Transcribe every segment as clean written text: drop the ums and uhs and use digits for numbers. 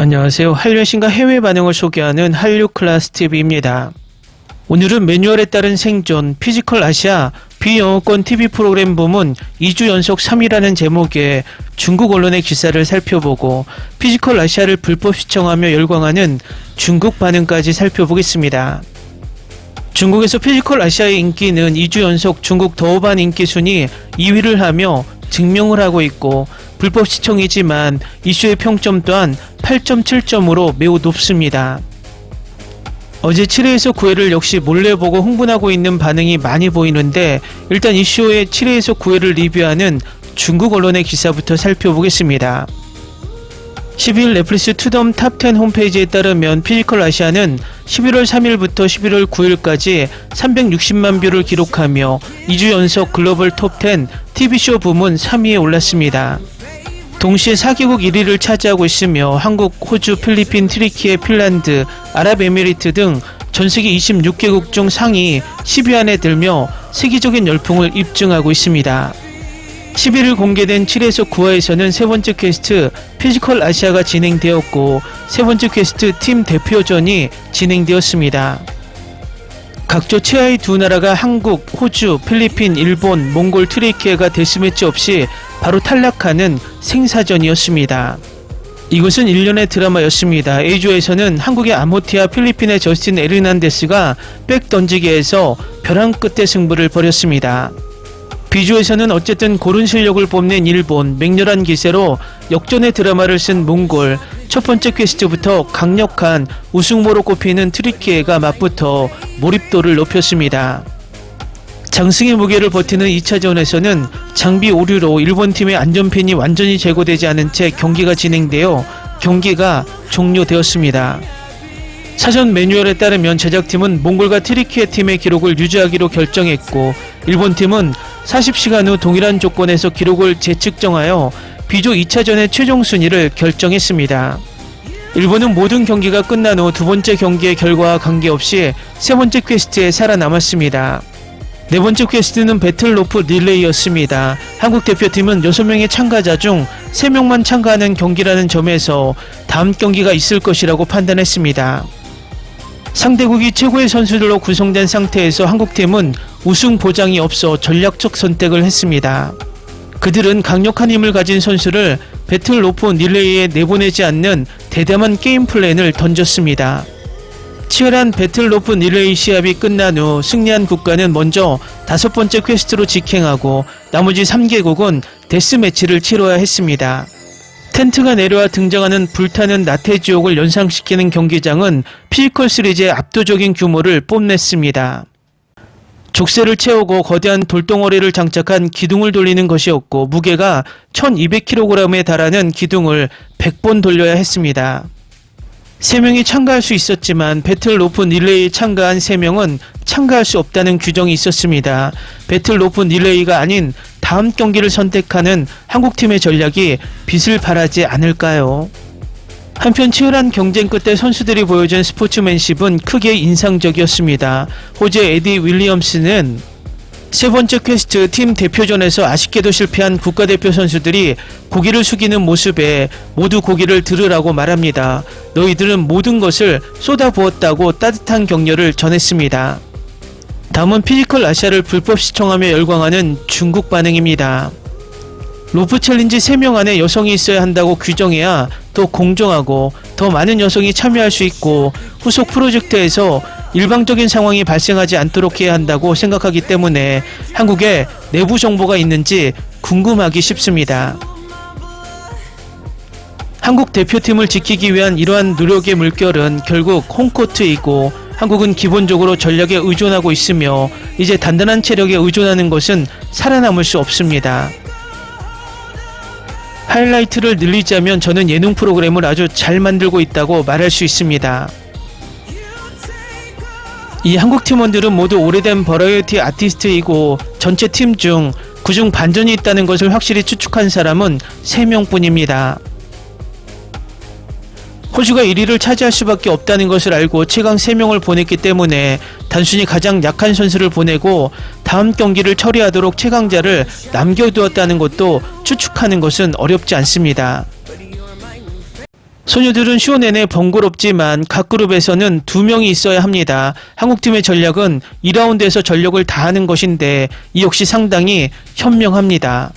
안녕하세요. 한류 신과 해외 반응을 소개하는 한류클래스TV입니다. 오늘은 매뉴얼에 따른 생존, 피지컬 아시아 비영어권 TV 프로그램 부문 2주 연속 3위라는 제목의 중국 언론의 기사를 살펴보고 피지컬 아시아를 불법 시청하며 열광하는 중국 반응까지 살펴보겠습니다. 중국에서 피지컬 아시아의 인기는 2주 연속 중국 더우반 인기 순위 2위를 하며 증명을 하고 있고 불법 시청이지만 이슈의 평점 또한 8.7점으로 매우 높습니다. 어제 7회에서 9회를 역시 몰래 보고 흥분하고 있는 반응이 많이 보이는데 일단 이슈의 7회에서 9회를 리뷰하는 중국 언론의 기사부터 살펴보겠습니다. 12일 넷플릭스 투덤 탑10 홈페이지에 따르면 피지컬 아시아는 11월 3일부터 11월 9일까지 360만 뷰를 기록하며 2주 연속 글로벌 톱10 TV쇼 부문 3위에 올랐습니다. 동시에 4개국 1위를 차지하고 있으며 한국, 호주, 필리핀, 트리키에, 핀란드, 아랍에미리트 등 전세계 26개국 중 상위 10위 안에 들며 세계적인 열풍을 입증하고 있습니다. 11일 공개된 7에서 9화에서는 세 번째 퀘스트 피지컬 아시아가 진행되었고 세 번째 퀘스트 팀 대표전이 진행되었습니다. 각조 최하위 두 나라가 한국, 호주, 필리핀, 일본, 몽골, 트리키에가 데스매치 없이 바로 탈락하는 생사전이었습니다. 이것은 1년의 드라마였습니다. A조에서는 한국의 아모티아, 필리핀의 저스틴 에르난데스가 백 던지기에서 벼랑 끝에 승부를 벌였습니다. B조에서는 어쨌든 고른 실력을 뽐낸 일본, 맹렬한 기세로 역전의 드라마를 쓴 몽골, 첫 번째 퀘스트부터 강력한 우승모로 꼽히는 트리키에가 맞붙어 몰입도를 높였습니다. 장승의 무게를 버티는 2차전에서는 장비 오류로 일본팀의 안전핀이 완전히 제거되지 않은 채 경기가 진행되어 경기가 종료되었습니다. 사전 매뉴얼에 따르면 제작팀은 몽골과 트리키에 팀의 기록을 유지하기로 결정했고 일본팀은 40시간 후 동일한 조건에서 기록을 재측정하여 B조 2차전의 최종 순위를 결정했습니다. 일본은 모든 경기가 끝난 후 두 번째 경기의 결과와 관계없이 세 번째 퀘스트에 살아남았습니다. 네 번째 퀘스트는 배틀로프 릴레이였습니다. 한국 대표팀은 6명의 참가자 중 3명만 참가하는 경기라는 점에서 다음 경기가 있을 것이라고 판단했습니다. 상대국이 최고의 선수들로 구성된 상태에서 한국팀은 우승 보장이 없어 전략적 선택을 했습니다. 그들은 강력한 힘을 가진 선수를 배틀로프 릴레이에 내보내지 않는 대담한 게임 플랜을 던졌습니다. 치열한 배틀로프 릴레이 시합이 끝난 후 승리한 국가는 먼저 5번째 퀘스트로 직행하고 나머지 3개국은 데스매치를 치러야 했습니다. 텐트가 내려와 등장하는 불타는 나태지옥을 연상시키는 경기장은 피지컬 시리즈의 압도적인 규모를 뽐냈습니다. 족쇄를 채우고 거대한 돌덩어리를 장착한 기둥을 돌리는 것이었고 무게가 1200kg에 달하는 기둥을 100번 돌려야 했습니다. 3명이 참가할 수 있었지만 배틀로프 릴레이에 참가한 3명은 참가할 수 없다는 규정이 있었습니다. 배틀로프 릴레이가 아닌 다음 경기를 선택하는 한국팀의 전략이 빛을 발하지 않을까요? 한편 치열한 경쟁 끝에 선수들이 보여준 스포츠맨십은 크게 인상적이었습니다. 호주의 에디 윌리엄스는 세 번째 퀘스트 팀 대표전에서 아쉽게도 실패한 국가대표 선수들이 고개를 숙이는 모습에 모두 고개를 들으라고 말합니다. 너희들은 모든 것을 쏟아부었다고 따뜻한 격려를 전했습니다. 다음은 피지컬 아시아를 불법 시청하며 열광하는 중국 반응입니다. 로프 챌린지 3명 안에 여성이 있어야 한다고 규정해야 더 공정하고 더 많은 여성이 참여할 수 있고 후속 프로젝트에서 일방적인 상황이 발생하지 않도록 해야 한다고 생각하기 때문에 한국에 내부 정보가 있는지 궁금하기 쉽습니다. 한국 대표팀을 지키기 위한 이러한 노력의 물결은 결국 홈코트이고 한국은 기본적으로 전력에 의존하고 있으며 이제 단단한 체력에 의존하는 것은 살아남을 수 없습니다. 하이라이트를 늘리자면 저는 예능 프로그램을 아주 잘 만들고 있다고 말할 수 있습니다. 이 한국 팀원들은 모두 오래된 버라이어티 아티스트이고 전체 팀 중 그중 반전이 있다는 것을 확실히 추측한 사람은 3명뿐입니다. 호주가 1위를 차지할 수밖에 없다는 것을 알고 최강 3명을 보냈기 때문에 단순히 가장 약한 선수를 보내고 다음 경기를 처리하도록 최강자를 남겨두었다는 것도 추측하는 것은 어렵지 않습니다. 소녀들은 쇼 내내 번거롭지만 각 그룹에서는 2명이 있어야 합니다. 한국팀의 전략은 2라운드에서 전력을 다하는 것인데 이 역시 상당히 현명합니다.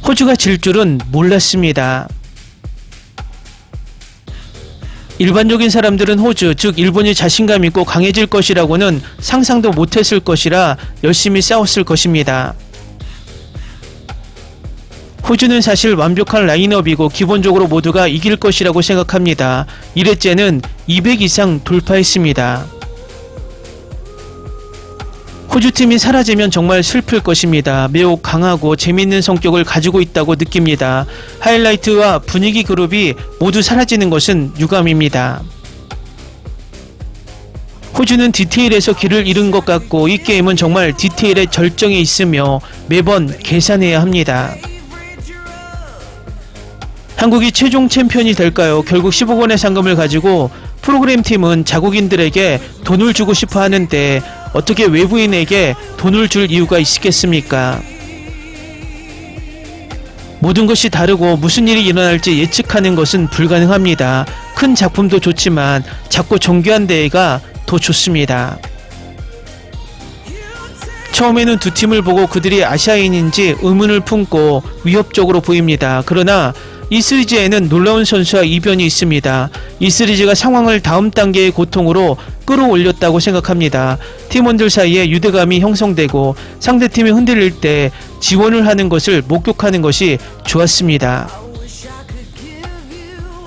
호주가 질 줄은 몰랐습니다. 일반적인 사람들은 호주, 즉 일본이 자신감 있고 강해질 것이라고는 상상도 못했을 것이라 열심히 싸웠을 것입니다. 호주는 사실 완벽한 라인업이고 기본적으로 모두가 이길 것이라고 생각합니다. 1회째는 200 이상 돌파했습니다. 호주팀이 사라지면 정말 슬플 것입니다. 매우 강하고 재밌는 성격을 가지고 있다고 느낍니다. 하이라이트와 분위기 그룹이 모두 사라지는 것은 유감입니다. 호주는 디테일에서 길을 잃은 것 같고 이 게임은 정말 디테일의 절정에 있으며 매번 계산해야 합니다. 한국이 최종 챔피언이 될까요? 결국 10억 원의 상금을 가지고 프로그램 팀은 자국인들에게 돈을 주고 싶어 하는데 어떻게 외부인에게 돈을 줄 이유가 있겠습니까? 모든 것이 다르고 무슨 일이 일어날지 예측하는 것은 불가능합니다. 큰 작품도 좋지만 작고 정교한 대회가 더 좋습니다. 처음에는 두 팀을 보고 그들이 아시아인인지 의문을 품고 위협적으로 보입니다. 그러나 이 시리즈에는 놀라운 선수와 이변이 있습니다. 이 시리즈가 상황을 다음 단계의 고통으로 끌어올렸다고 생각합니다. 팀원들 사이에 유대감이 형성되고 상대팀이 흔들릴 때 지원을 하는 것을 목격하는 것이 좋았습니다.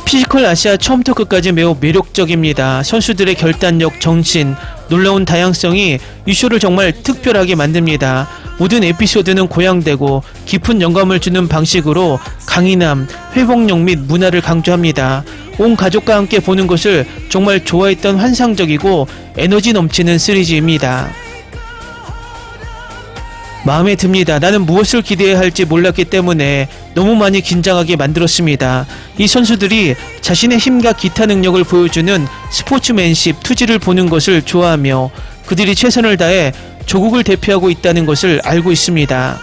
피지컬 아시아 처음부터 끝까지 매우 매력적입니다. 선수들의 결단력, 정신, 놀라운 다양성이 이 쇼를 정말 특별하게 만듭니다. 모든 에피소드는 고양되고 깊은 영감을 주는 방식으로 강인함, 회복력 및 문화를 강조합니다. 온 가족과 함께 보는 것을 정말 좋아했던 환상적이고 에너지 넘치는 시리즈입니다. 마음에 듭니다. 나는 무엇을 기대해야 할지 몰랐기 때문에 너무 많이 긴장하게 만들었습니다. 이 선수들이 자신의 힘과 기타 능력을 보여주는 스포츠맨십, 투지를 보는 것을 좋아하며 그들이 최선을 다해 조국을 대표하고 있다는 것을 알고 있습니다.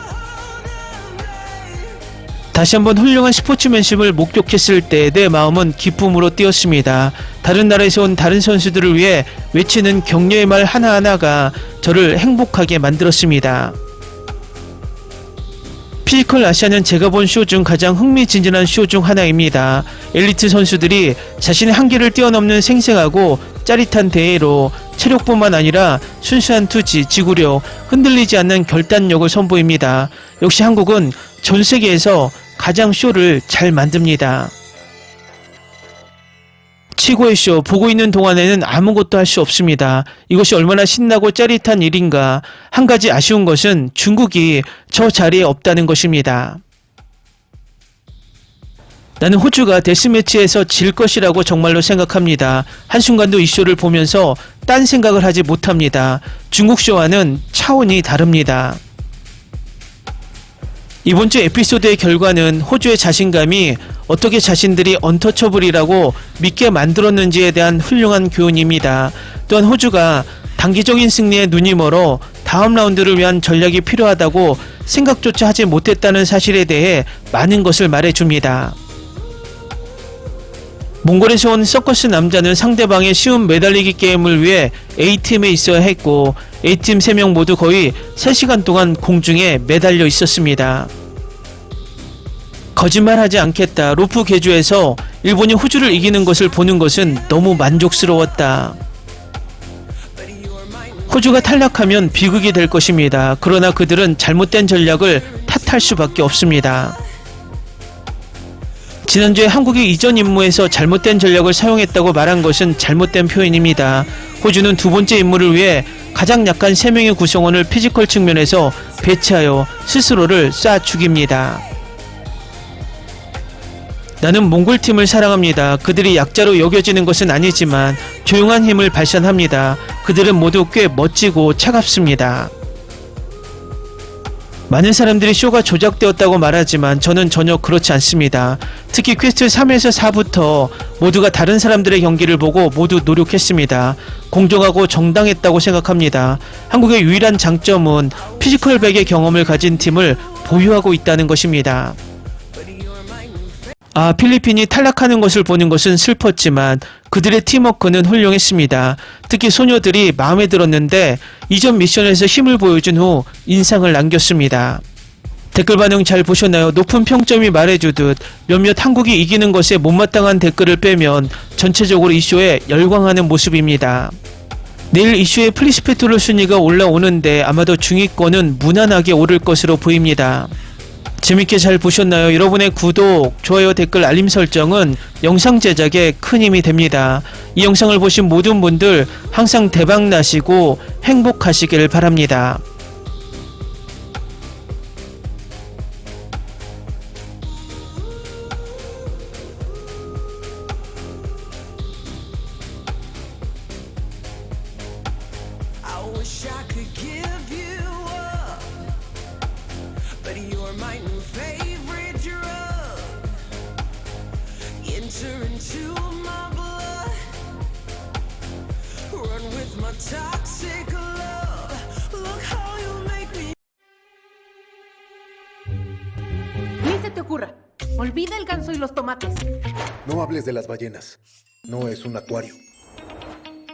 다시 한번 훌륭한 스포츠맨십을 목격했을 때 내 마음은 기쁨으로 뛰었습니다. 다른 나라에서 온 다른 선수들을 위해 외치는 격려의 말 하나하나가 저를 행복하게 만들었습니다. 피지컬 아시아는 제가 본 쇼 중 가장 흥미진진한 쇼 중 하나입니다. 엘리트 선수들이 자신의 한계를 뛰어넘는 생생하고 짜릿한 대회로 체력뿐만 아니라 순수한 투지, 지구력, 흔들리지 않는 결단력을 선보입니다. 역시 한국은 전 세계에서 가장 쇼를 잘 만듭니다. 최고의 쇼, 보고 있는 동안에는 아무것도 할 수 없습니다. 이것이 얼마나 신나고 짜릿한 일인가. 한 가지 아쉬운 것은 중국이 저 자리에 없다는 것입니다. 나는 호주가 데스매치에서 질 것이라고 정말로 생각합니다. 한순간도 이 쇼를 보면서 딴 생각을 하지 못합니다. 중국 쇼와는 차원이 다릅니다. 이번 주 에피소드의 결과는 호주의 자신감이 어떻게 자신들이 언터처블이라고 믿게 만들었는지에 대한 훌륭한 교훈입니다. 또한 호주가 단기적인 승리에 눈이 멀어 다음 라운드를 위한 전략이 필요하다고 생각조차 하지 못했다는 사실에 대해 많은 것을 말해줍니다. 몽골에서 온 서커스 남자는 상대방의 쉬운 매달리기 게임을 위해 A팀에 있어야 했고 A팀 3명 모두 거의 3시간 동안 공중에 매달려 있었습니다. 거짓말하지 않겠다. 로프 계주에서 일본이 호주를 이기는 것을 보는 것은 너무 만족스러웠다. 호주가 탈락하면 비극이 될 것입니다. 그러나 그들은 잘못된 전략을 탓할 수밖에 없습니다. 지난주에 한국이 이전 임무에서 잘못된 전략을 사용했다고 말한 것은 잘못된 표현입니다. 호주는 두 번째 임무를 위해 가장 약한 3명의 구성원을 피지컬 측면에서 배치하여 스스로를 쏴 죽입니다. 나는 몽골팀을 사랑합니다. 그들이 약자로 여겨지는 것은 아니지만 조용한 힘을 발산합니다. 그들은 모두 꽤 멋지고 차갑습니다. 많은 사람들이 쇼가 조작되었다고 말하지만 저는 전혀 그렇지 않습니다. 특히 퀘스트 3에서 4부터 모두가 다른 사람들의 경기를 보고 모두 노력했습니다. 공정하고 정당했다고 생각합니다. 한국의 유일한 장점은 피지컬 100의 경험을 가진 팀을 보유하고 있다는 것입니다. 필리핀이 탈락하는 것을 보는 것은 슬펐지만 그들의 팀워크는 훌륭했습니다. 특히 소녀들이 마음에 들었는데 이전 미션에서 힘을 보여준 후 인상을 남겼습니다. 댓글 반응 잘 보셨나요? 높은 평점이 말해주듯 몇몇 한국이 이기는 것에 못마땅한 댓글을 빼면 전체적으로 이쇼에 열광하는 모습입니다. 내일 이쇼의 플리스페트롤 순위가 올라오는데 아마도 중위권은 무난하게 오를 것으로 보입니다. 재밌게 잘 보셨나요? 여러분의 구독, 좋아요, 댓글, 알림 설정은 영상 제작에 큰 힘이 됩니다. 이 영상을 보신 모든 분들 항상 대박 나시고 행복하시길 바랍니다. I wish I could give you up, but you're my new favorite drug. Enter into my blood, run with my toxic love. Look how you make me. Ni se te ocurra. Olvida el ganso y los tomates. No hables de las ballenas. No es un acuario.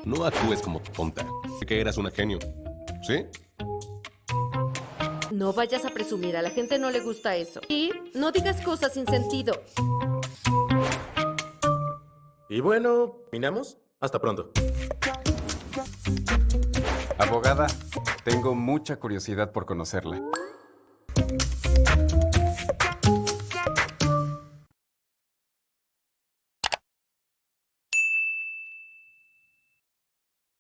No actúes como tonta. Que eras una genio. ¿Sí? No vayas a presumir, a la gente no le gusta eso. Y no digas cosas sin sentido. Y bueno, ¿terminamos? Hasta pronto. Abogada, tengo mucha curiosidad por conocerla.